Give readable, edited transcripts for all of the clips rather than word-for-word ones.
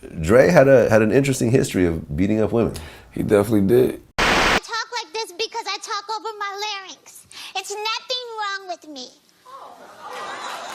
Dre had an interesting history of beating up women. He definitely did. I talk like this because I talk over my larynx. It's nothing wrong with me.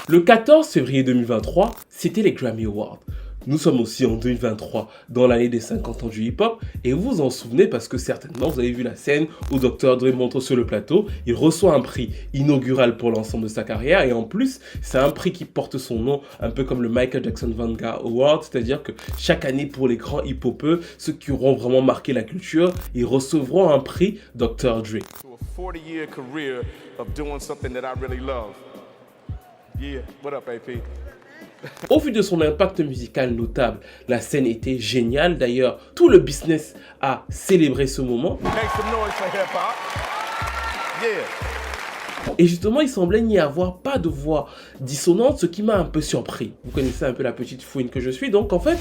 Le 14 février 2023, c'était les Grammy Awards. Nous sommes aussi en 2023, dans l'année des 50 ans du hip-hop, et vous vous en souvenez parce que certainement vous avez vu la scène où Dr. Dre monte sur le plateau, il reçoit un prix inaugural pour l'ensemble de sa carrière, et en plus, c'est un prix qui porte son nom, un peu comme le Michael Jackson Vanguard Award, c'est-à-dire que chaque année pour les grands hip-hopeux, ceux qui auront vraiment marqué la culture, ils recevront un prix Dr. Dre. To a 40-year career of doing something that I really love. Yeah, what up, AP? Au vu de son impact musical notable, la scène était géniale. D'ailleurs, tout le business a célébré ce moment. Make some noise for hip-hop. Yeah. Et justement, il semblait n'y avoir pas de voix dissonante, ce qui m'a un peu surpris. Vous connaissez un peu la petite fouine que je suis. Donc en fait,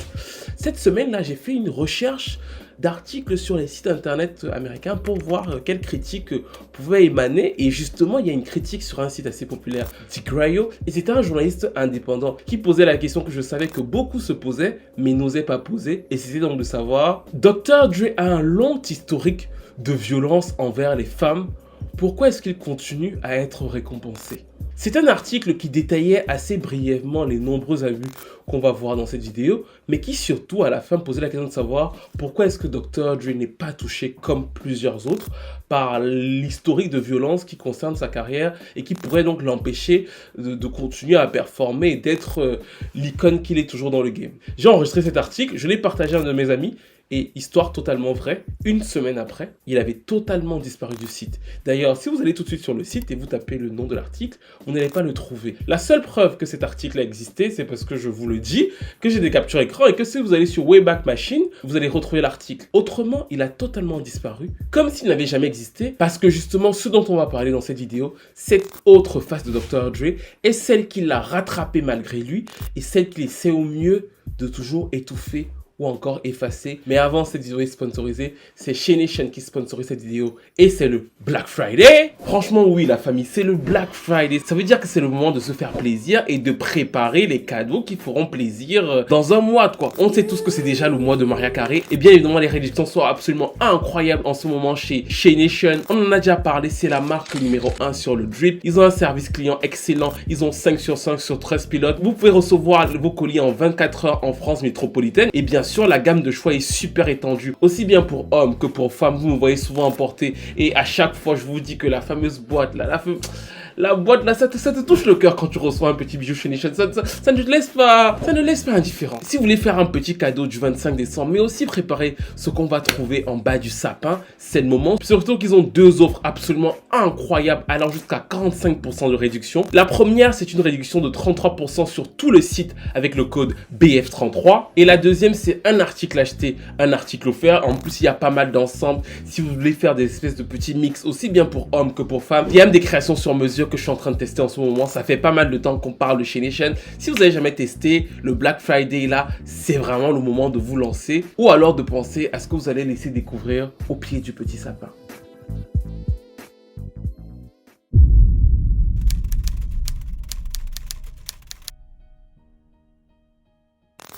cette semaine-là, j'ai fait une recherche d'articles sur les sites internet américains pour voir quelles critiques pouvaient émaner. Et justement, il y a une critique sur un site assez populaire, Tigrayo. Et c'était un journaliste indépendant qui posait la question que je savais que beaucoup se posaient, mais n'osaient pas poser. Et c'était donc de savoir, Dr. Dre a un long historique de violence envers les femmes. Pourquoi est-ce qu'il continue à être récompensé? C'est un article qui détaillait assez brièvement les nombreux abus qu'on va voir dans cette vidéo, mais qui surtout à la fin posait la question de savoir pourquoi est-ce que Dr. Dre n'est pas touché comme plusieurs autres par l'historique de violence qui concerne sa carrière et qui pourrait donc l'empêcher de continuer à performer et d'être l'icône qu'il est toujours dans le game. J'ai enregistré cet article, je l'ai partagé à un de mes amis. Et histoire totalement vraie, une semaine après, il avait totalement disparu du site. D'ailleurs, si vous allez tout de suite sur le site et vous tapez le nom de l'article, vous n'allez pas le trouver. La seule preuve que cet article a existé, c'est parce que je vous le dis, que j'ai des captures écran et que si vous allez sur Wayback Machine, vous allez retrouver l'article. Autrement, il a totalement disparu, comme s'il n'avait jamais existé, parce que justement, ce dont on va parler dans cette vidéo, cette autre face de Dr. Dre est celle qui l'a rattrapé malgré lui et celle qu'il essaie au mieux de toujours étouffer ou encore effacer. Mais avant, cette vidéo est sponsorisée. C'est Shay Nation qui sponsorise cette vidéo et c'est le Black Friday. Franchement, oui, la famille, c'est le Black Friday. Ça veut dire que c'est le moment de se faire plaisir et de préparer les cadeaux qui feront plaisir dans un mois, quoi. On sait tous que c'est déjà le mois de Mariah Carey. Et bien évidemment, les réductions sont absolument incroyables en ce moment chez Shay Nation. On en a déjà parlé, c'est la marque numéro 1 sur le drip. Ils ont un service client excellent. Ils ont 5 sur 5 sur 13 pilotes. Vous pouvez recevoir vos colis en 24 heures en France métropolitaine. Et bien sûr, la gamme de choix est super étendue, aussi bien pour hommes que pour femmes. Vous me voyez souvent emporter et à chaque fois, je vous dis que la fameuse boîte là, la boîte là, ça te touche le cœur quand tu reçois un petit bijou chez Nation. Ça ne te laisse pas, ça ne laisse pas indifférent. Si vous voulez faire un petit cadeau du 25 décembre, mais aussi préparer ce qu'on va trouver en bas du sapin, c'est le moment. Surtout qu'ils ont deux offres absolument incroyables, allant jusqu'à 45% de réduction. La première, c'est une réduction de 33% sur tout le site avec le code BF33. Et la deuxième, c'est un article acheté, un article offert. En plus, il y a pas mal d'ensembles. Si vous voulez faire des espèces de petits mix, aussi bien pour hommes que pour femmes, il y a même des créations sur mesure que je suis en train de tester en ce moment. Ça fait pas mal de temps qu'on parle de chez Nation. Si vous n'avez jamais testé, le Black Friday là, c'est vraiment le moment de vous lancer ou alors de penser à ce que vous allez laisser découvrir au pied du petit sapin.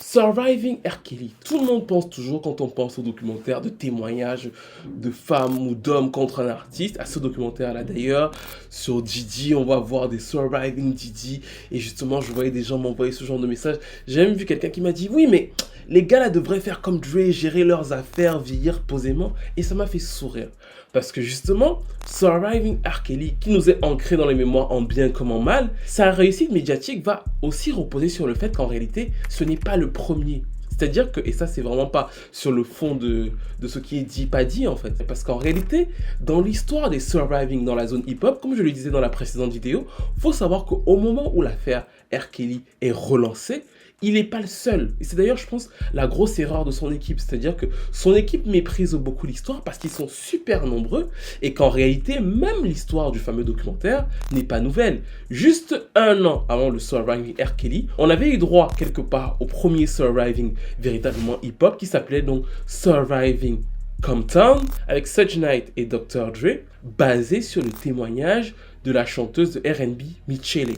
Surviving R. Kelly. Tout le monde pense toujours, quand on pense au documentaire de témoignages de femmes ou d'hommes contre un artiste, à ce documentaire-là d'ailleurs, sur Didi, on va voir des Surviving Didi, et justement, je voyais des gens m'envoyer ce genre de messages. J'ai même vu quelqu'un qui m'a dit, oui, mais les gars là devraient faire comme Dre, gérer leurs affaires, vieillir posément, et ça m'a fait sourire. Parce que justement, Surviving R. Kelly, qui nous est ancré dans les mémoires en bien comme en mal, sa réussite médiatique va aussi reposer sur le fait qu'en réalité, ce n'est pas le premier. C'est-à-dire que, et ça c'est vraiment pas sur le fond de ce qui est dit, pas dit en fait, parce qu'en réalité, dans l'histoire des surviving dans la zone hip-hop, comme je le disais dans la précédente vidéo, faut savoir qu'au moment où l'affaire R. Kelly est relancée, il n'est pas le seul. Et c'est d'ailleurs, je pense, la grosse erreur de son équipe. C'est-à-dire que son équipe méprise beaucoup l'histoire parce qu'ils sont super nombreux et qu'en réalité, même l'histoire du fameux documentaire n'est pas nouvelle. Juste un an avant le Surviving R. Kelly, on avait eu droit quelque part au premier Surviving véritablement hip-hop qui s'appelait donc Surviving Compton avec Suge Knight et Dr. Dre, basé sur le témoignage de la chanteuse de R&B Michele.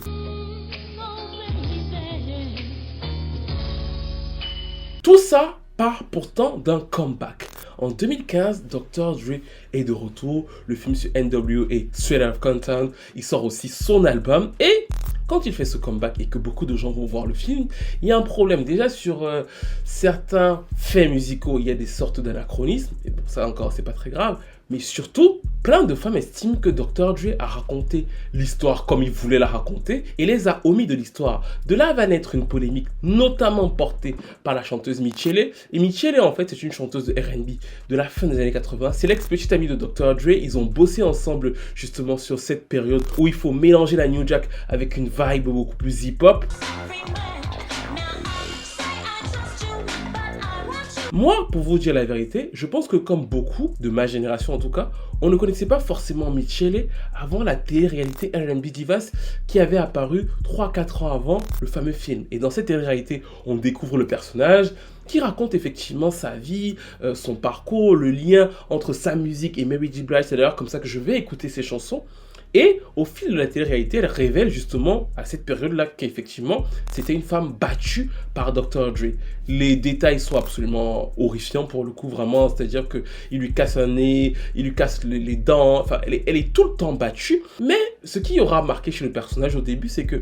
Tout ça part pourtant d'un comeback. En 2015, Dr. Dre est de retour, le film sur NWA, Straight Outta Compton, il sort aussi son album et quand il fait ce comeback et que beaucoup de gens vont voir le film, il y a un problème. Déjà sur certains faits musicaux, il y a des sortes d'anachronismes, et bon ça encore c'est pas très grave, mais surtout, plein de femmes estiment que Dr. Dre a raconté l'histoire comme il voulait la raconter et les a omis de l'histoire. De là va naître une polémique, notamment portée par la chanteuse Michele. Et Michele, en fait, c'est une chanteuse de R&B de la fin des années 80. C'est l'ex-petite amie de Dr. Dre. Ils ont bossé ensemble justement sur cette période où il faut mélanger la New Jack avec une vibe beaucoup plus hip-hop. Moi, pour vous dire la vérité, je pense que comme beaucoup, de ma génération en tout cas, on ne connaissait pas forcément Michele avant la télé-réalité R&B Divas qui avait apparu 3-4 ans avant le fameux film. Et dans cette télé-réalité, on découvre le personnage qui raconte effectivement sa vie, son parcours, le lien entre sa musique et Mary J. Blige. C'est d'ailleurs comme ça que je vais écouter ses chansons. Et au fil de la télé-réalité, elle révèle justement à cette période-là qu'effectivement, c'était une femme battue par Dr. Dre. Les détails sont absolument horrifiants pour le coup, vraiment. C'est-à-dire qu'il lui casse un nez, il lui casse les dents. Enfin, elle est tout le temps battue. Mais ce qui aura marqué chez le personnage au début, c'est que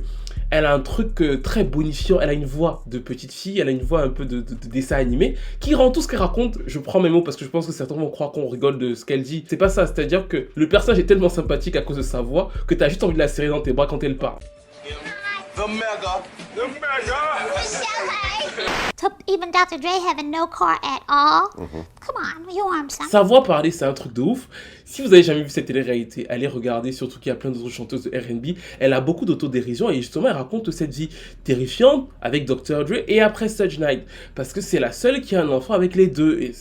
elle a un truc très bonifiant. Elle a une voix de petite fille, elle a une voix un peu de dessin animé qui rend tout ce qu'elle raconte. Je prends mes mots parce que je pense que certains vont croire qu'on rigole de ce qu'elle dit. C'est pas ça. C'est-à-dire que le personnage est tellement sympathique à cause de sa voix que t'as juste envie de la serrer dans tes bras quand elle parle. Even Dr. Dre having no car at all. Come on, you want something? Sa voix parler, c'est un truc de ouf. Si vous avez jamais vu cette télé-réalité, allez regarder, surtout qu'il y a plein d'autres chanteuses de R&B. Elle a beaucoup d'autodérision et justement, elle raconte cette vie terrifiante avec Dr. Dre et après Suge Knight. Parce que c'est la seule qui a un enfant avec les deux. Et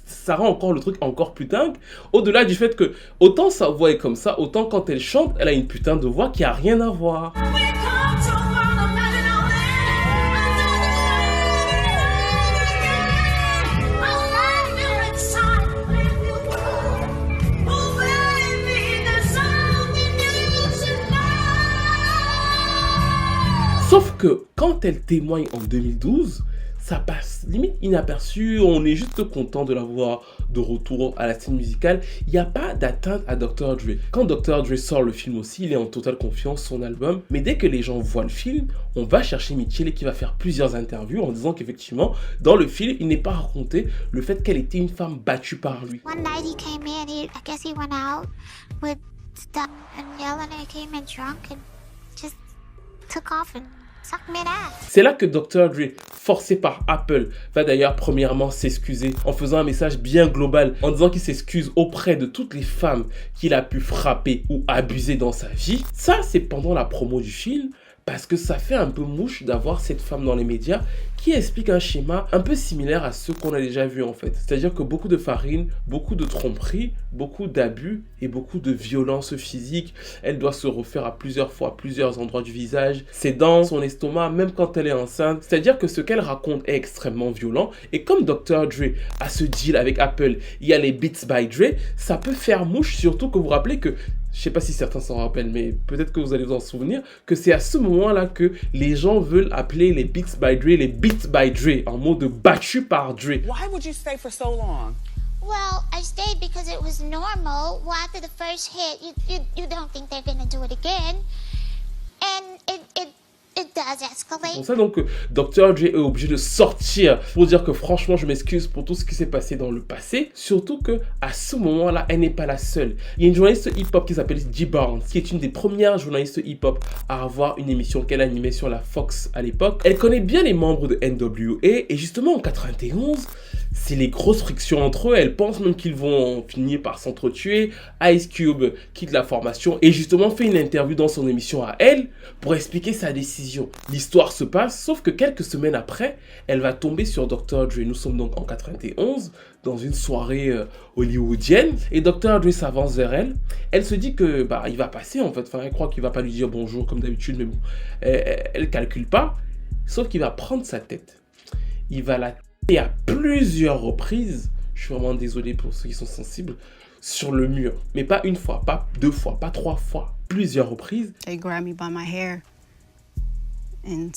ça rend encore le truc encore plus dingue. Au-delà du fait que, autant sa voix est comme ça, autant quand elle chante, elle a une putain de voix qui a rien à voir. Sauf que quand elle témoigne en 2012, ça passe limite inaperçu, on est juste content de la voir de retour à la scène musicale. Il n'y a pas d'atteinte à Dr. Dre. Quand Dr. Dre sort le film aussi, il est en totale confiance, son album. Mais dès que les gens voient le film, on va chercher Michele qui va faire plusieurs interviews en disant qu'effectivement, dans le film, il n'est pas raconté le fait qu'elle était une femme battue par lui. One night he came in, I guess he went out with stuff and yelling and he came in drunk and just took off and sucked me ass. C'est là que Dr. Dre, forcé par Apple, va d'ailleurs premièrement s'excuser en faisant un message bien global en disant qu'il s'excuse auprès de toutes les femmes qu'il a pu frapper ou abuser dans sa vie. Ça, c'est pendant la promo du film. Parce que ça fait un peu mouche d'avoir cette femme dans les médias qui explique un schéma un peu similaire à ceux qu'on a déjà vus en fait. C'est-à-dire que beaucoup de farine, beaucoup de tromperie, beaucoup d'abus et beaucoup de violence physique. Elle doit se refaire à plusieurs fois, à plusieurs endroits du visage, ses dents, son estomac, même quand elle est enceinte. C'est-à-dire que ce qu'elle raconte est extrêmement violent. Et comme Dr. Dre a ce deal avec Apple, il y a les Beats by Dre, ça peut faire mouche, surtout que vous vous rappelez que je sais pas si certains s'en rappellent, mais peut-être que vous allez vous en souvenir, que c'est à ce moment-là que les gens veulent appeler les Beats by Dre les Beats by Dre, en mot de battu par Dre. Why would you stay for so long? Well, I stayed because it was normal. Well, after the first hit, you don't think they're gonna do it again. And it does escalate. Pour ça, donc, Dr. Dre est obligé de sortir pour dire que franchement, je m'excuse pour tout ce qui s'est passé dans le passé. Surtout que à ce moment-là, elle n'est pas la seule. Il y a une journaliste hip-hop qui s'appelle Dee Barnes, qui est une des premières journalistes hip-hop à avoir une émission qu'elle animait sur la Fox à l'époque. Elle connaît bien les membres de NWA et justement en 91, c'est les grosses frictions entre eux. Elle pense même qu'ils vont finir par s'entretuer. Ice Cube quitte la formation et justement fait une interview dans son émission à elle pour expliquer sa décision. L'histoire se passe, sauf que quelques semaines après, elle va tomber sur Dr. Dre. Nous sommes donc en 91, dans une soirée hollywoodienne, et Dr. Dre s'avance vers elle. Elle se dit que il va passer en fait. Enfin, elle croit qu'il va pas lui dire bonjour comme d'habitude, mais bon, elle calcule pas. Sauf qu'il va prendre sa tête. Il va la taper à plusieurs reprises. Je suis vraiment désolé pour ceux qui sont sensibles. Sur le mur, mais pas une fois, pas deux fois, pas trois fois, plusieurs reprises. They grabbed me by my hair and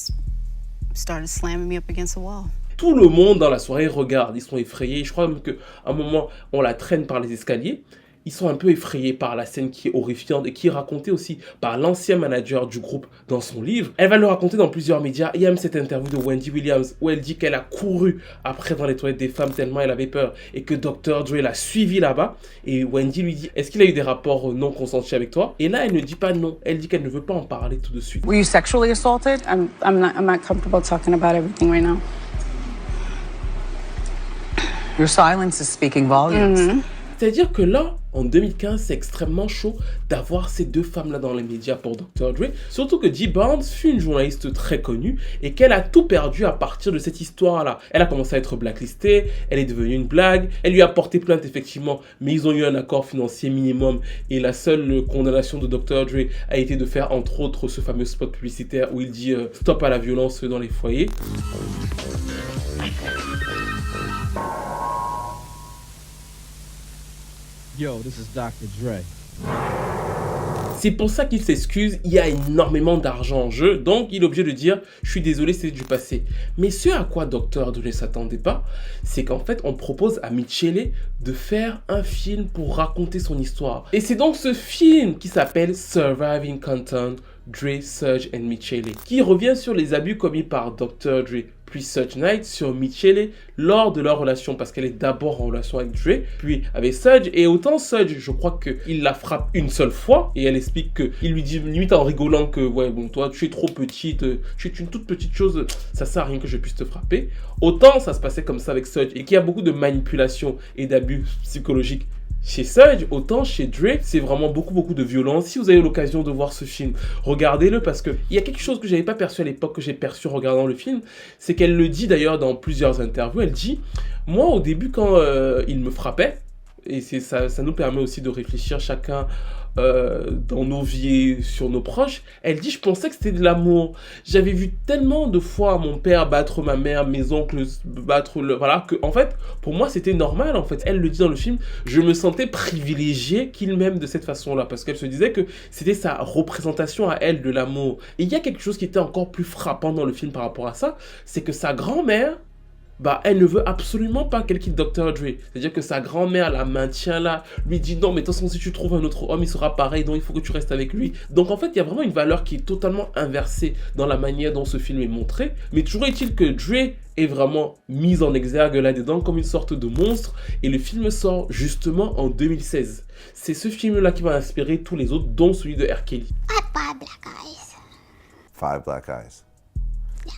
started slamming me up against the wall. Tout le monde dans la soirée regarde, ils sont effrayés. Je crois même qu'à un moment, on la traîne par les escaliers. Ils sont un peu effrayés par la scène qui est horrifiante et qui est racontée aussi par l'ancien manager du groupe dans son livre. Elle va le raconter dans plusieurs médias. Il y a même cette interview de Wendy Williams où elle dit qu'elle a couru après dans les toilettes des femmes tellement elle avait peur et que Dr. Dre l'a suivi là-bas. Et Wendy lui dit, est-ce qu'il a eu des rapports non consentis avec toi? Et là, elle ne dit pas non. Elle dit qu'elle ne veut pas en parler tout de suite. Were you sexually assaulted? I'm not comfortable talking about everything right now. Your silence is speaking volumes. C'est-à-dire que là, en 2015, c'est extrêmement chaud d'avoir ces deux femmes-là dans les médias pour Dr. Dre. Surtout que Dee Barnes fut une journaliste très connue et qu'elle a tout perdu à partir de cette histoire-là. Elle a commencé à être blacklistée, elle est devenue une blague, elle lui a porté plainte effectivement, mais ils ont eu un accord financier minimum et la seule condamnation de Dr. Dre a été de faire entre autres ce fameux spot publicitaire où il dit stop à la violence dans les foyers. Yo, this is Dr. Dre. C'est pour ça qu'il s'excuse, il y a énormément d'argent en jeu, donc il est obligé de dire « je suis désolé, c'est du passé ». Mais ce à quoi Dr. Dre ne s'attendait pas, c'est qu'en fait on propose à Michele de faire un film pour raconter son histoire. Et c'est donc ce film qui s'appelle Surviving Compton, Dre, Suge and Michele, qui revient sur les abus commis par Dr. Dre puis Suge Knight sur Michele lors de leur relation, parce qu'elle est d'abord en relation avec Dre, puis avec Suge, et autant Suge, je crois qu'il la frappe une seule fois, et elle explique qu'il lui dit limite en rigolant que ouais bon toi tu es trop petite, tu es une toute petite chose, ça sert à rien que je puisse te frapper. Autant ça se passait comme ça avec Suge, et qu'il y a beaucoup de manipulation et d'abus psychologiques chez Suge, autant chez Dre, c'est vraiment beaucoup de violence. Si vous avez l'occasion de voir ce film, regardez-le parce qu'il y a quelque chose que je n'avais pas perçu à l'époque, que j'ai perçu en regardant le film, c'est qu'elle le dit d'ailleurs dans plusieurs interviews, elle dit « Moi au début quand il me frappait, et ça nous permet aussi de réfléchir chacun dans nos vies sur nos proches, elle dit je pensais que c'était de l'amour. J'avais vu tellement de fois mon père battre ma mère, mes oncles battre voilà, que en fait pour moi c'était normal en fait. Elle le dit dans le film, je me sentais privilégié qu'il m'aime de cette façon là parce qu'elle se disait que c'était sa représentation à elle de l'amour. Et il y a quelque chose qui était encore plus frappant dans le film par rapport à ça, c'est que sa grand-mère, bah, elle ne veut absolument pas qu'elle quitte Dr. Dre. C'est-à-dire que sa grand-mère la maintient là, lui dit non, mais de toute façon, si tu trouves un autre homme, il sera pareil, donc il faut que tu restes avec lui. Donc en fait, il y a vraiment une valeur qui est totalement inversée dans la manière dont ce film est montré. Mais toujours est-il que Dre est vraiment mise en exergue là-dedans comme une sorte de monstre. Et le film sort justement en 2016. C'est ce film-là qui va inspirer tous les autres, dont celui de R. Kelly. I had 5 black eyes. 5 black eyes. Yes.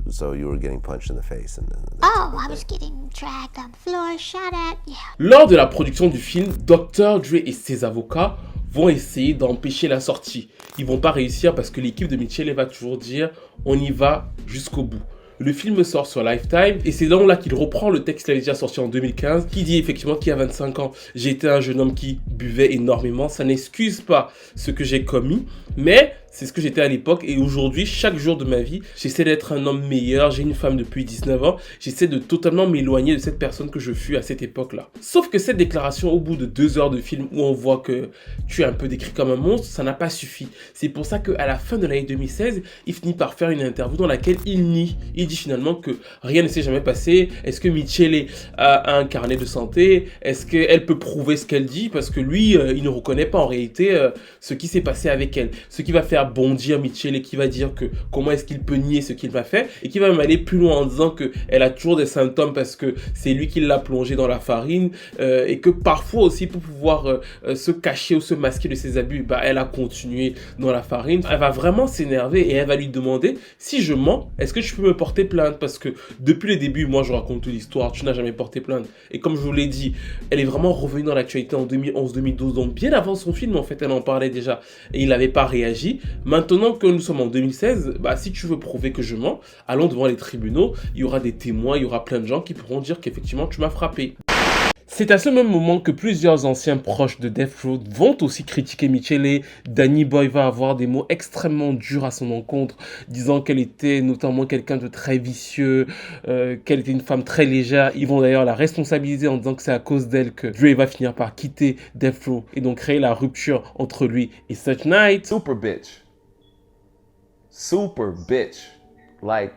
So you were getting punched in the face and Oh, I was getting dragged on the floor, shot at. Yeah. Lors de la production du film, Dr. Dre et ses avocats vont essayer d'empêcher la sortie. Ils vont pas réussir parce que l'équipe de Michele va toujours dire on y va jusqu'au bout. Le film sort sur Lifetime et c'est donc là qu'il reprend le texte qu'il avait déjà sorti en 2015 qui dit effectivement qu'il y a 25 ans, j'étais un jeune homme qui buvait énormément. Ça n'excuse pas ce que j'ai commis, mais c'est ce que j'étais à l'époque et aujourd'hui, chaque jour de ma vie, j'essaie d'être un homme meilleur. J'ai une femme depuis 19 ans. J'essaie de totalement m'éloigner de cette personne que je fus à cette époque-là. Sauf que cette déclaration, au bout de 2 heures de film où on voit que tu es un peu décrit comme un monstre, ça n'a pas suffi. C'est pour ça qu'à la fin de l'année 2016, il finit par faire une interview dans laquelle il nie. Il dit finalement que rien ne s'est jamais passé. Est-ce que Michele a un carnet de santé? Est-ce qu'elle peut prouver ce qu'elle dit? Parce que lui, il ne reconnaît pas en réalité ce qui s'est passé avec elle. Ce qui va faire bondir Michele et qui va dire que comment est-ce qu'il peut nier ce qu'il m'a fait et qui va même aller plus loin en disant que elle a toujours des symptômes parce que c'est lui qui l'a plongé dans la farine et que parfois aussi pour pouvoir se cacher ou se masquer de ses abus, bah, elle a continué dans la farine. Elle va vraiment s'énerver et elle va lui demander si je mens, est-ce que tu peux me porter plainte? Parce que depuis le début, moi je raconte toute l'histoire, tu n'as jamais porté plainte. Et comme je vous l'ai dit, elle est vraiment revenue dans l'actualité en 2011-2012, donc bien avant son film en fait elle en parlait déjà et il n'avait pas réagi. Maintenant que nous sommes en 2016, bah, si tu veux prouver que je mens, allons devant les tribunaux, il y aura des témoins, il y aura plein de gens qui pourront dire qu'effectivement tu m'as frappé. C'est à ce même moment que plusieurs anciens proches de Death Row vont aussi critiquer Michele. Danny Boy va avoir des mots extrêmement durs à son encontre, disant qu'elle était notamment quelqu'un de très vicieux, qu'elle était une femme très légère. Ils vont d'ailleurs la responsabiliser en disant que c'est à cause d'elle que Dre va finir par quitter Death Row et donc créer la rupture entre lui et Suge Knight. Super bitch. Super bitch. Like,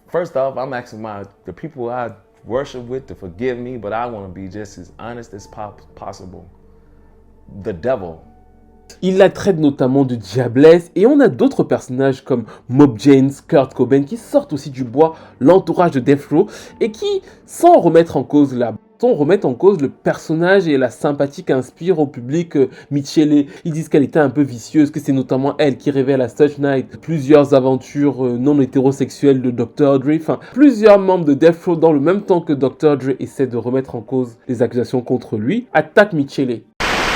First off, I'm asking the people I worship with to forgive me, but I want to be just as honest as possible. The devil. Il la traite notamment de diablesse et on a d'autres personnages comme Mob James, Kurt Cobain qui sortent aussi du bois l'entourage de Death Row et qui, sans remettre en cause le personnage et la sympathie qu'inspire au public Michele. Ils disent qu'elle était un peu vicieuse, que c'est notamment elle qui révèle à Suge Knight plusieurs aventures non hétérosexuelles de Dr. Dre. Enfin, plusieurs membres de Death Row, dans le même temps que Dr. Dre essaie de remettre en cause les accusations contre lui, attaquent Michele.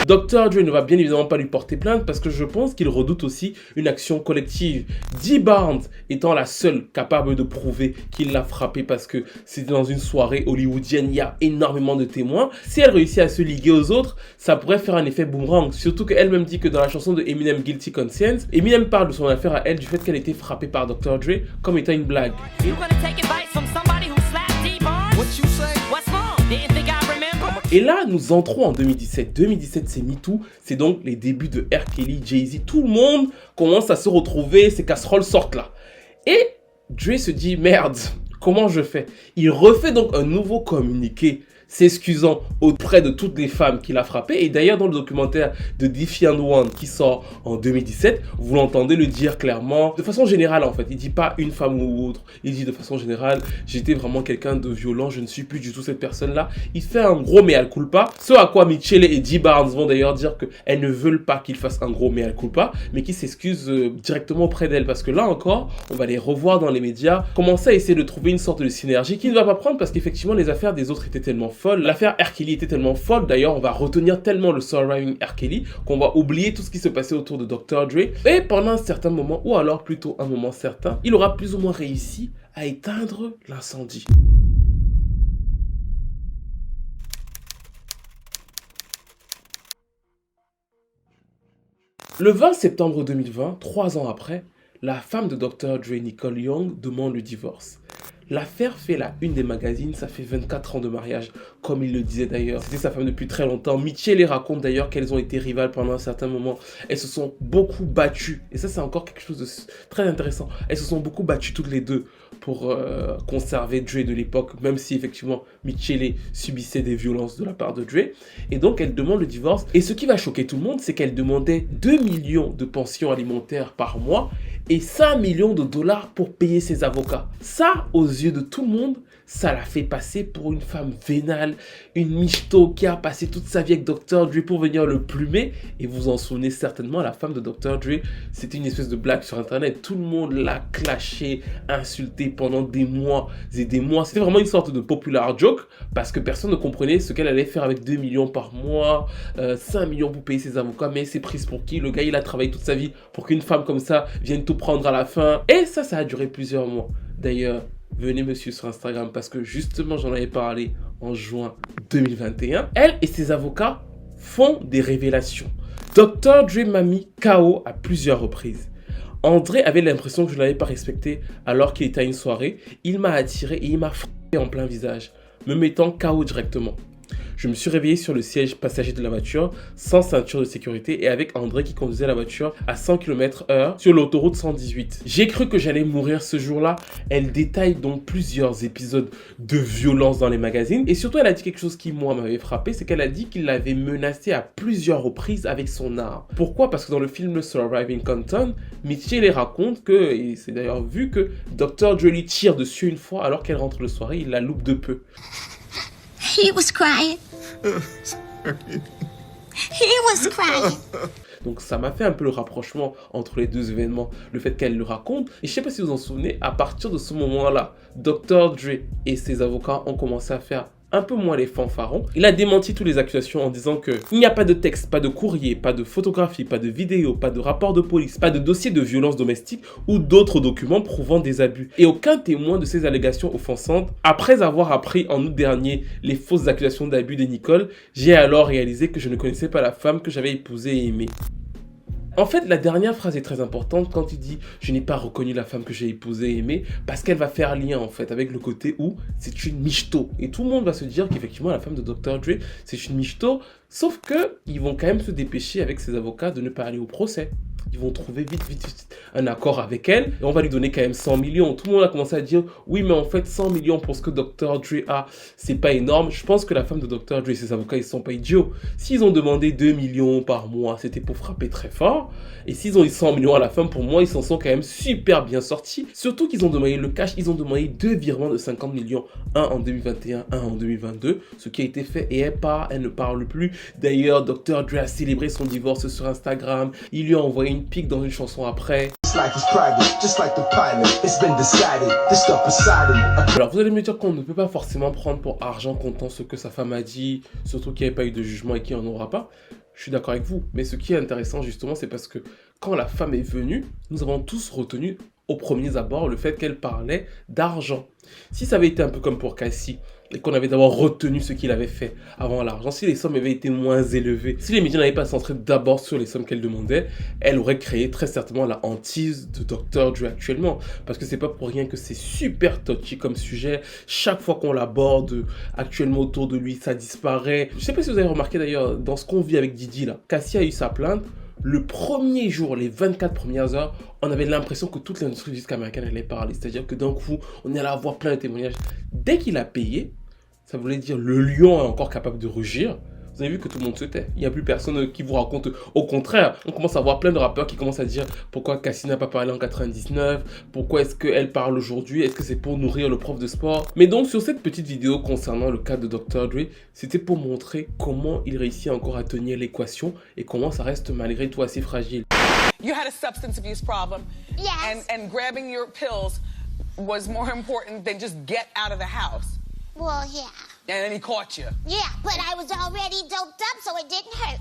Dr. Dre ne va bien évidemment pas lui porter plainte parce que je pense qu'il redoute aussi une action collective. Dee Barnes étant la seule capable de prouver qu'il l'a frappé parce que c'était dans une soirée hollywoodienne, il y a énormément de témoins. Si elle réussit à se liguer aux autres, ça pourrait faire un effet boomerang. Surtout qu'elle-même dit que dans la chanson de Eminem Guilty Conscience, Eminem parle de son affaire à elle du fait qu'elle était frappée par Dr. Dre comme étant une blague. Et là, nous entrons en 2017. 2017, c'est MeToo. C'est donc les débuts de R. Kelly, Jay-Z. Tout le monde commence à se retrouver. Ces casseroles sortent là. Et Dre se dit, merde, comment je fais? Il refait donc un nouveau communiqué s'excusant auprès de toutes les femmes qu'il a frappées. Et d'ailleurs, dans le documentaire de Defiant One qui sort en 2017, vous l'entendez le dire clairement, de façon générale en fait. Il dit pas une femme ou autre, il dit de façon générale, j'étais vraiment quelqu'un de violent, je ne suis plus du tout cette personne-là. Il fait un gros mea culpa, ce à quoi Michele et Dee Barnes vont d'ailleurs dire qu'elles ne veulent pas qu'il fasse un gros mea culpa, mais qu'il s'excuse directement auprès d'elles. Parce que là encore, on va les revoir dans les médias, commencer à essayer de trouver une sorte de synergie qui ne va pas prendre parce qu'effectivement les affaires des autres étaient tellement folle. L'affaire R. Kelly était tellement folle, d'ailleurs on va retenir tellement le surviving R. Kelly qu'on va oublier tout ce qui se passait autour de Dr. Dre. Et pendant un certain moment, ou alors plutôt un moment certain, il aura plus ou moins réussi à éteindre l'incendie. Le 20 septembre 2020, 3 ans après, la femme de Dr. Dre, Nicole Young, demande le divorce. L'affaire fait la une des magazines, ça fait 24 ans de mariage, comme il le disait d'ailleurs. C'était sa femme depuis très longtemps. Michele raconte d'ailleurs qu'elles ont été rivales pendant un certain moment. Elles se sont beaucoup battues. Et ça, c'est encore quelque chose de très intéressant. Elles se sont beaucoup battues toutes les deux pour conserver Dre de l'époque, même si effectivement Michele subissait des violences de la part de Dre. Et donc, elle demande le divorce. Et ce qui va choquer tout le monde, c'est qu'elle demandait 2 millions de pensions alimentaires par mois et 5 millions de dollars pour payer ses avocats. Ça, aux yeux de tout le monde, ça l'a fait passer pour une femme vénale, une michto qui a passé toute sa vie avec Dr. Dre pour venir le plumer. Et vous en souvenez certainement, la femme de Dr. Dre, c'était une espèce de blague sur Internet. Tout le monde l'a clashé, insulté pendant des mois et des mois. C'était vraiment une sorte de popular joke parce que personne ne comprenait ce qu'elle allait faire avec 2 millions par mois, 5 millions pour payer ses avocats. Mais c'est prise pour qui? Le gars, il a travaillé toute sa vie pour qu'une femme comme ça vienne tout prendre à la fin. Et ça a duré plusieurs mois. D'ailleurs, venez me suivre sur Instagram parce que justement j'en avais parlé en juin 2021. Elle et ses avocats font des révélations. Dr. Dre m'a mis KO à plusieurs reprises. André avait l'impression que je ne l'avais pas respecté alors qu'il était à une soirée. Il m'a attiré et il m'a frappé en plein visage, me mettant KO directement. Je me suis réveillé sur le siège passager de la voiture, sans ceinture de sécurité et avec André qui conduisait la voiture à 100 km/h sur l'autoroute 118. J'ai cru que j'allais mourir ce jour-là. Elle détaille donc plusieurs épisodes de violence dans les magazines. Et surtout, elle a dit quelque chose qui, moi, m'avait frappé, c'est qu'elle a dit qu'il l'avait menacé à plusieurs reprises avec son arme. Pourquoi? Parce que dans le film Surviving Compton, Michele raconte que, et c'est d'ailleurs vu que Dr. Dre lui tire dessus une fois alors qu'elle rentre le soir, il la loupe de peu. He was crying. He was crying. Donc ça m'a fait un peu le rapprochement entre les deux événements, le fait qu'elle le raconte. Et je sais pas si vous vous en souvenez, à partir de ce moment-là, Dr. Dre et ses avocats ont commencé à faire un peu moins les fanfarons. Il a démenti toutes les accusations en disant que il n'y a pas de texte, pas de courrier, pas de photographie, pas de vidéo, pas de rapport de police, pas de dossier de violence domestique ou d'autres documents prouvant des abus. Et aucun témoin de ces allégations offensantes. Après avoir appris en août dernier les fausses accusations d'abus de Nicole, j'ai alors réalisé que je ne connaissais pas la femme que j'avais épousée et aimée. En fait, la dernière phrase est très importante quand il dit « Je n'ai pas reconnu la femme que j'ai épousée et aimée » parce qu'elle va faire lien en fait avec le côté où c'est une michto. Et tout le monde va se dire qu'effectivement la femme de Dr. Dre c'est une michto, sauf que ils vont quand même se dépêcher avec ses avocats de ne pas aller au procès. ils vont trouver vite un accord avec elle et on va lui donner quand même 100 millions. Tout le monde a commencé à dire oui, mais en fait 100 millions pour ce que Dr. Dre a, c'est pas énorme. Je pense que la femme de Dr. Dre et ses avocats, ils sont pas idiots. S'ils ont demandé 2 millions par mois, c'était pour frapper très fort. Et s'ils ont eu 100 millions à la fin, pour moi, ils s'en sont quand même super bien sortis. Surtout qu'ils ont demandé le cash, ils ont demandé 2 virements de 50 millions, un en 2021, un en 2022, ce qui a été fait et elle ne parle plus. D'ailleurs, Dr. Dre a célébré son divorce sur Instagram. Il lui a envoyé une pique dans une chanson après. Alors vous allez me dire qu'on ne peut pas forcément prendre pour argent comptant ce que sa femme a dit, surtout qu'il n'y avait pas eu de jugement et qu'il n'y en aura pas. Je suis d'accord avec vous, mais ce qui est intéressant justement, c'est parce que quand la femme est venue, nous avons tous retenu au premier abord le fait qu'elle parlait d'argent. Si ça avait été un peu comme pour Cassie, et qu'on avait d'abord retenu ce qu'il avait fait avant l'argent, si les sommes avaient été moins élevées, si les médias n'avaient pas centré d'abord sur les sommes qu'elle demandait, elle aurait créé très certainement la hantise de Dr. Dre actuellement. Parce que c'est pas pour rien que c'est super touchy comme sujet. Chaque fois qu'on l'aborde actuellement autour de lui, ça disparaît. Je sais pas si vous avez remarqué d'ailleurs, dans ce qu'on vit avec Didi là, Cassie a eu sa plainte. Le premier jour, les 24 premières heures, on avait l'impression que toute l'industrie du disque américaine allait parler. C'est-à-dire que d'un coup, on allait avoir plein de témoignages. Dès qu'il a payé, ça voulait dire le lion est encore capable de rugir. Vous avez vu que tout le monde se tait. Il n'y a plus personne qui vous raconte. Au contraire, on commence à voir plein de rappeurs qui commencent à dire pourquoi Cassie n'a pas parlé en 99, pourquoi est-ce qu'elle parle aujourd'hui, est-ce que c'est pour nourrir le prof de sport. Mais donc sur cette petite vidéo concernant le cas de Dr. Dre, c'était pour montrer comment il réussit encore à tenir l'équation et comment ça reste malgré tout assez fragile. You had a substance abuse problem. Yes. And grabbing your pills was more important than just get out of the house. Well, yeah. And then he caught you. Yeah, but I was already doped up, so it didn't hurt.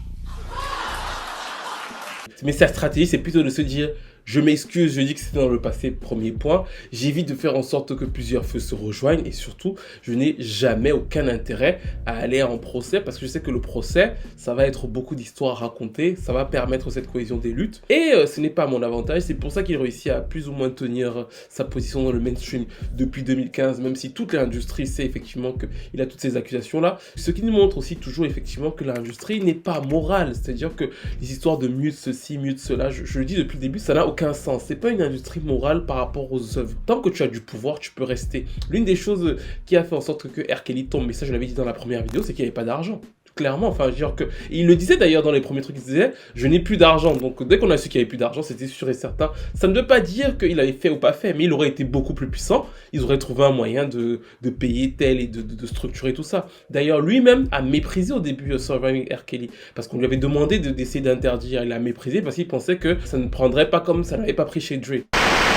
Mais sa stratégie, c'est plutôt de se dire je m'excuse, je dis que c'était dans le passé, premier point. J'évite de faire en sorte que plusieurs feux se rejoignent et surtout, je n'ai jamais aucun intérêt à aller en procès parce que je sais que le procès, ça va être beaucoup d'histoires à raconter, ça va permettre cette cohésion des luttes et ce n'est pas à mon avantage. C'est pour ça qu'il réussit à plus ou moins tenir sa position dans le mainstream depuis 2015, même si toute l'industrie sait effectivement qu'il a toutes ces accusations-là. Ce qui nous montre aussi toujours effectivement que l'industrie n'est pas morale, c'est-à-dire que les histoires de mute ceci, mute cela, je le dis depuis le début, ça n'a aucun sens. C'est pas une industrie morale par rapport aux œuvres. Tant que tu as du pouvoir, tu peux rester. L'une des choses qui a fait en sorte que R. Kelly tombe, mais ça je l'avais dit dans la première vidéo, c'est qu'il n'y avait pas d'argent. Clairement, enfin, je veux dire que... Il le disait d'ailleurs dans les premiers trucs, il disait « Je n'ai plus d'argent ». Donc dès qu'on a su qu'il n'y avait plus d'argent, c'était sûr et certain. Ça ne veut pas dire qu'il avait fait ou pas fait, mais il aurait été beaucoup plus puissant. Ils auraient trouvé un moyen de payer tel et de structurer tout ça. D'ailleurs, lui-même a méprisé au début Surviving R. Kelly, parce qu'on lui avait demandé d'essayer d'interdire. Il a méprisé parce qu'il pensait que ça ne prendrait pas comme ça n'avait pas pris chez Dre.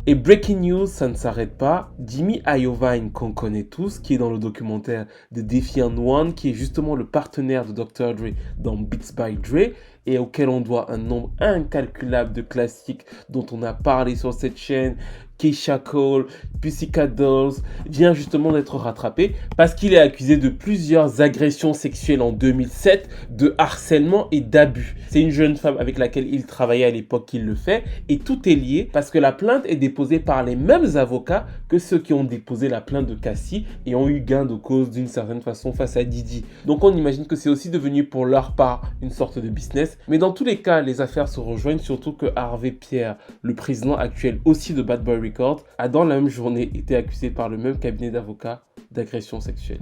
Et breaking news, ça ne s'arrête pas. Jimmy Iovine, qu'on connaît tous, qui est dans le documentaire The Defiant One, qui est justement le partenaire de Dr. Dre dans Beats by Dre, et auquel on doit un nombre incalculable de classiques dont on a parlé sur cette chaîne. Keisha Cole, Pussycat Dolls, vient justement d'être rattrapé parce qu'il est accusé de plusieurs agressions sexuelles en 2007, de harcèlement et d'abus. C'est une jeune femme avec laquelle il travaillait à l'époque qu'il le fait et tout est lié parce que la plainte est déposée par les mêmes avocats que ceux qui ont déposé la plainte de Cassie et ont eu gain de cause d'une certaine façon face à Didi. Donc on imagine que c'est aussi devenu pour leur part une sorte de business. Mais dans tous les cas, les affaires se rejoignent, surtout que Harvey Pierre, le président actuel aussi de Bad Boy Records, a dans la même journée été accusé par le même cabinet d'avocats d'agression sexuelle.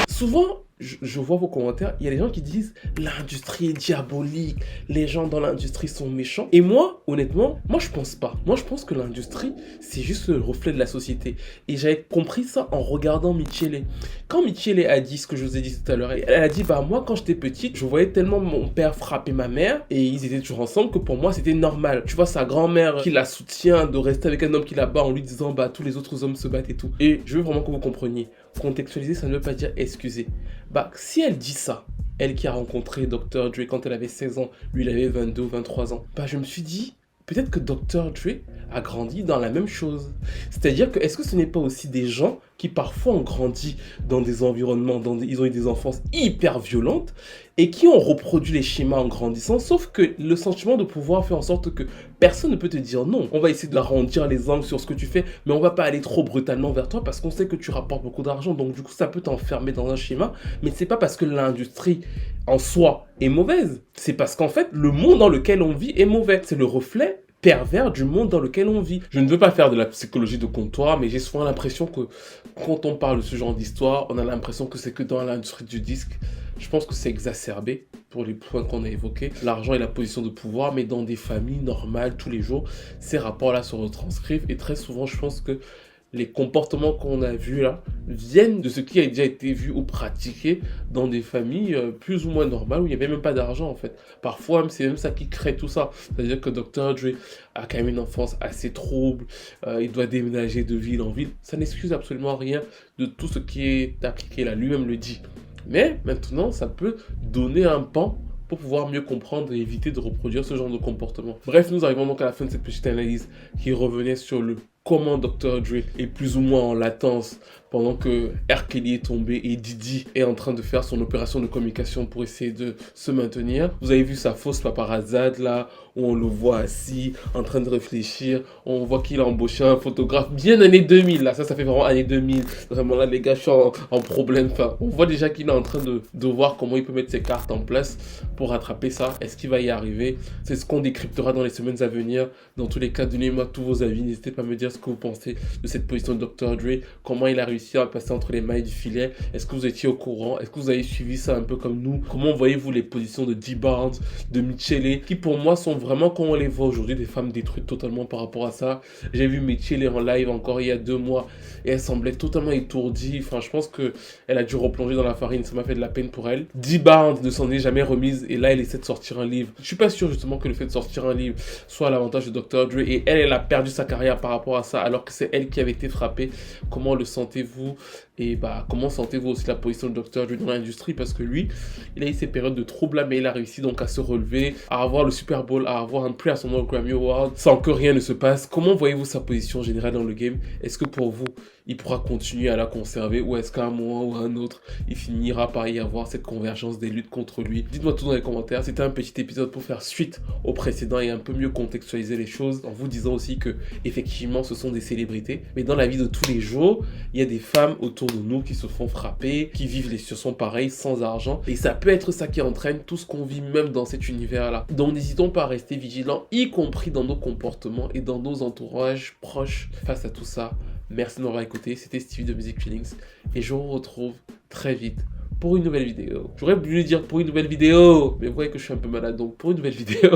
Souvent, je vois vos commentaires, il y a des gens qui disent l'industrie est diabolique, les gens dans l'industrie sont méchants. Et moi, honnêtement, je pense pas. Moi, je pense que l'industrie, c'est juste le reflet de la société. Et j'avais compris ça en regardant Michele. Quand Michele a dit ce que je vous ai dit tout à l'heure, elle a dit, bah moi, quand j'étais petite, je voyais tellement mon père frapper ma mère et ils étaient toujours ensemble que pour moi, c'était normal. Tu vois, sa grand-mère qui la soutient de rester avec un homme qui la bat en lui disant, bah tous les autres hommes se battent et tout. Et je veux vraiment que vous compreniez. Contextualiser, ça ne veut pas dire excuser. Bah, si elle dit ça, elle qui a rencontré Dr. Dre quand elle avait 16 ans, lui il avait 22 ou 23 ans, bah je me suis dit, peut-être que Dr. Dre a grandi dans la même chose. C'est-à-dire que, est-ce que ce n'est pas aussi des gens qui parfois ont grandi dans des environnements, ils ont eu des enfances hyper violentes et qui ont reproduit les schémas en grandissant, sauf que le sentiment de pouvoir fait en sorte que personne ne peut te dire non. On va essayer de arrondir les angles sur ce que tu fais, mais on va pas aller trop brutalement vers toi parce qu'on sait que tu rapportes beaucoup d'argent, donc du coup ça peut t'enfermer dans un schéma, mais c'est pas parce que l'industrie en soi est mauvaise, c'est parce qu'en fait le monde dans lequel on vit est mauvais, c'est le reflet pervers du monde dans lequel on vit. Je ne veux pas faire de la psychologie de comptoir, mais j'ai souvent l'impression que quand on parle de ce genre d'histoire, on a l'impression que c'est que dans l'industrie du disque. Je pense que c'est exacerbé pour les points qu'on a évoqués. L'argent et la position de pouvoir, mais dans des familles normales, tous les jours, ces rapports-là se retranscrivent. Et très souvent, je pense que les comportements qu'on a vus là viennent de ce qui a déjà été vu ou pratiqué dans des familles plus ou moins normales où il n'y avait même pas d'argent en fait. Parfois, c'est même ça qui crée tout ça. C'est-à-dire que Dr. Dre a quand même une enfance assez trouble, il doit déménager de ville en ville. Ça n'excuse absolument rien de tout ce qui est appliqué là, lui-même le dit. Mais maintenant, ça peut donner un pan pour pouvoir mieux comprendre et éviter de reproduire ce genre de comportement. Bref, nous arrivons donc à la fin de cette petite analyse qui revenait sur le comment Dr. Dre est plus ou moins en latence pendant que R. Kelly est tombé et Diddy est en train de faire son opération de communication pour essayer de se maintenir. Vous avez vu sa fausse paparazade là, où on le voit assis, en train de réfléchir. On voit qu'il a embauché un photographe bien année 2000 là, ça fait vraiment année 2000. Vraiment là, les gars, je suis en problème. Enfin, on voit déjà qu'il est en train de voir comment il peut mettre ses cartes en place pour rattraper ça. Est-ce qu'il va y arriver? C'est ce qu'on décryptera dans les semaines à venir. Dans tous les cas, donnez-moi tous vos avis. N'hésitez pas à me dire ce que vous pensez de cette position de Dr. Dre, comment il a réussi à passer entre les mailles du filet. Est-ce que vous étiez au courant? Est-ce que vous avez suivi ça un peu comme nous? Comment voyez-vous les positions de Dee Barnes, de Michele, qui pour moi sont vraiment, quand on les voit aujourd'hui, des femmes détruites totalement par rapport à ça. J'ai vu Michele en live encore il y a 2 mois et elle semblait totalement étourdie. Enfin, je pense qu'elle a dû replonger dans la farine. Ça m'a fait de la peine pour elle. Dee Barnes ne s'en est jamais remise et là, elle essaie de sortir un livre. Je suis pas sûr justement que le fait de sortir un livre soit à l'avantage de Dr. Dre, et elle a perdu sa carrière par rapport à ça alors que c'est elle qui avait été frappée. Comment le sentez-vous? Et comment sentez-vous aussi la position de Dr. Dre dans l'industrie? Parce que lui, il a eu ses périodes de troubles là, mais il a réussi donc à se relever, à avoir le Super Bowl, à avoir un prix à son Grammy Award sans que rien ne se passe. Comment voyez-vous sa position générale dans le game? Est-ce que pour vous, il pourra continuer à la conserver, ou est-ce qu'à un moment ou à un autre, il finira par y avoir cette convergence des luttes contre lui? Dites-moi tout dans les commentaires. C'était un petit épisode pour faire suite au précédent et un peu mieux contextualiser les choses, en vous disant aussi que effectivement ce sont des célébrités, mais dans la vie de tous les jours, il y a des femmes autour de nous qui se font frapper, qui vivent les situations pareilles sans argent, et ça peut être ça qui entraîne tout ce qu'on vit même dans cet univers-là. Donc n'hésitons pas à rester vigilants, y compris dans nos comportements et dans nos entourages proches face à tout ça. Merci de m'avoir écouté, c'était Stevie de Music Feelings et je vous retrouve très vite pour une nouvelle vidéo. J'aurais voulu dire pour une nouvelle vidéo, mais vous voyez que je suis un peu malade, donc pour une nouvelle vidéo.